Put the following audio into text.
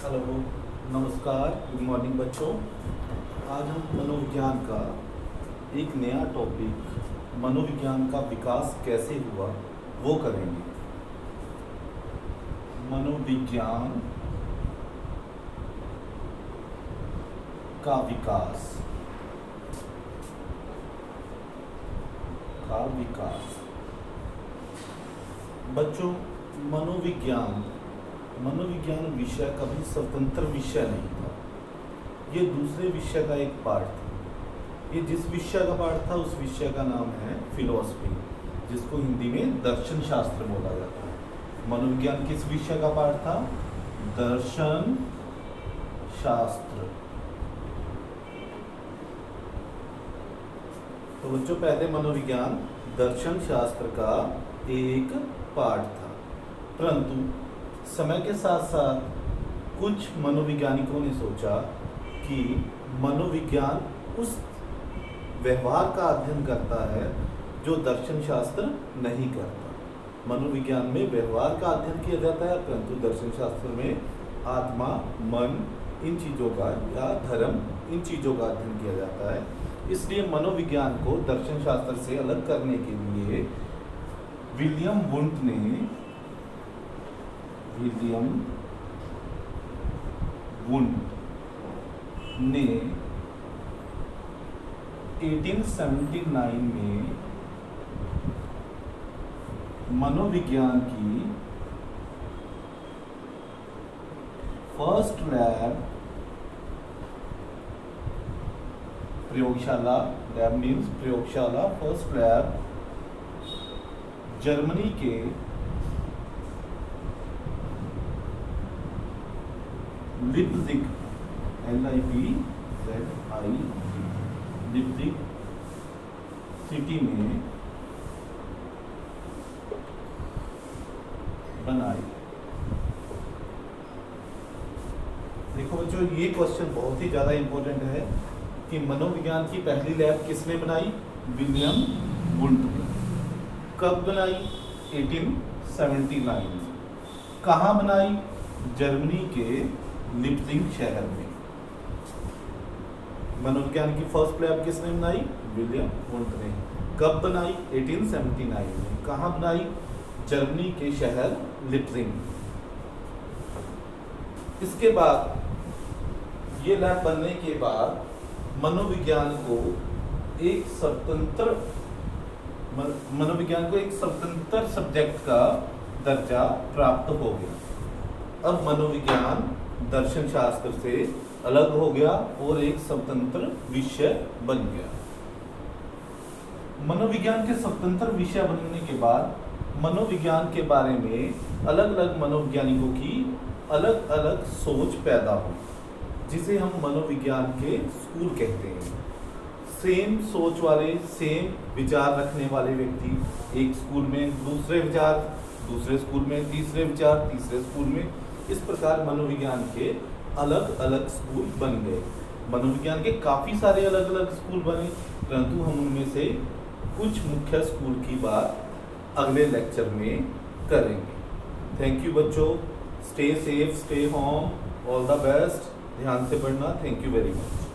Hello, नमस्कार, good morning बच्चों। आज हम मनोविज्ञान का एक नया टॉपिक मनोविज्ञान का विकास कैसे हुआ वो करेंगे। मनोविज्ञान का विकास बच्चों, मनोविज्ञान विषय कभी स्वतंत्र विषय नहीं था। ये दूसरे विषय का एक पार्ट था। ये जिस विषय का पार्ट था उस विषय का नाम है फिलॉसफी, जिसको हिंदी में दर्शन शास्त्र बोला जाता है। मनोविज्ञान किस विषय का पार्ट था? दर्शन शास्त्र। तो बच्चों, पहले मनोविज्ञान दर्शन शास्त्र का एक पार्ट था, परंतु समय के साथ साथ कुछ मनोवैज्ञानिकों ने सोचा कि मनोविज्ञान उस व्यवहार का अध्ययन करता है जो दर्शन शास्त्र नहीं करता। मनोविज्ञान में व्यवहार का अध्ययन किया जाता है, परंतु दर्शन शास्त्र में आत्मा, मन, इन चीज़ों का या धर्म, इन चीज़ों का अध्ययन किया जाता है। इसलिए मनोविज्ञान को दर्शन शास्त्र से अलग करने के लिए विलियम वुंट ने 1879 में मनोविज्ञान की फर्स्ट प्रयोगशाला फर्स्ट लैब जर्मनी के लिप्जिग लिप्जिग सिटी में बनाई। देखो बच्चों, ये क्वेश्चन बहुत ही ज़्यादा इम्पोर्टेंट है कि मनोविज्ञान की पहली लैब किसने बनाई? विलियम वुंट ने। कब बनाई? 1879 में। कहाँ बनाई? जर्मनी के लिप्जिग शहर में। मनोविज्ञान की फर्स्ट लैब किसने बनाई? विलियम वुंट ने। कब बनाई? 1879 में। कहाँ बनाई? जर्मनी के शहर लिप्जिग। इसके बाद ये लैब बनने के बाद मनोविज्ञान को एक स्वतंत्र सब्जेक्ट का दर्जा प्राप्त हो गया। अब मनोविज्ञान दर्शन शास्त्र से अलग हो गया और एक स्वतंत्र विषय बन गया। मनोविज्ञान के स्वतंत्र विषय बनने के बाद मनोविज्ञान के बारे में अलग अलग मनोवैज्ञानिकों की अलग अलग सोच पैदा हुई, जिसे हम मनोविज्ञान के स्कूल कहते हैं। सेम सोच वाले, सेम विचार रखने वाले व्यक्ति एक स्कूल में, दूसरे विचार दूसरे स्कूल में, तीसरे विचार तीसरे स्कूल में, इस प्रकार मनोविज्ञान के अलग अलग स्कूल बन गए। मनोविज्ञान के काफ़ी सारे अलग अलग स्कूल बने, परंतु हम उनमें से कुछ मुख्य स्कूल की बात अगले लेक्चर में करेंगे। थैंक यू बच्चों। Stay safe, stay home, all the best. ध्यान से पढ़ना। Thank you very much.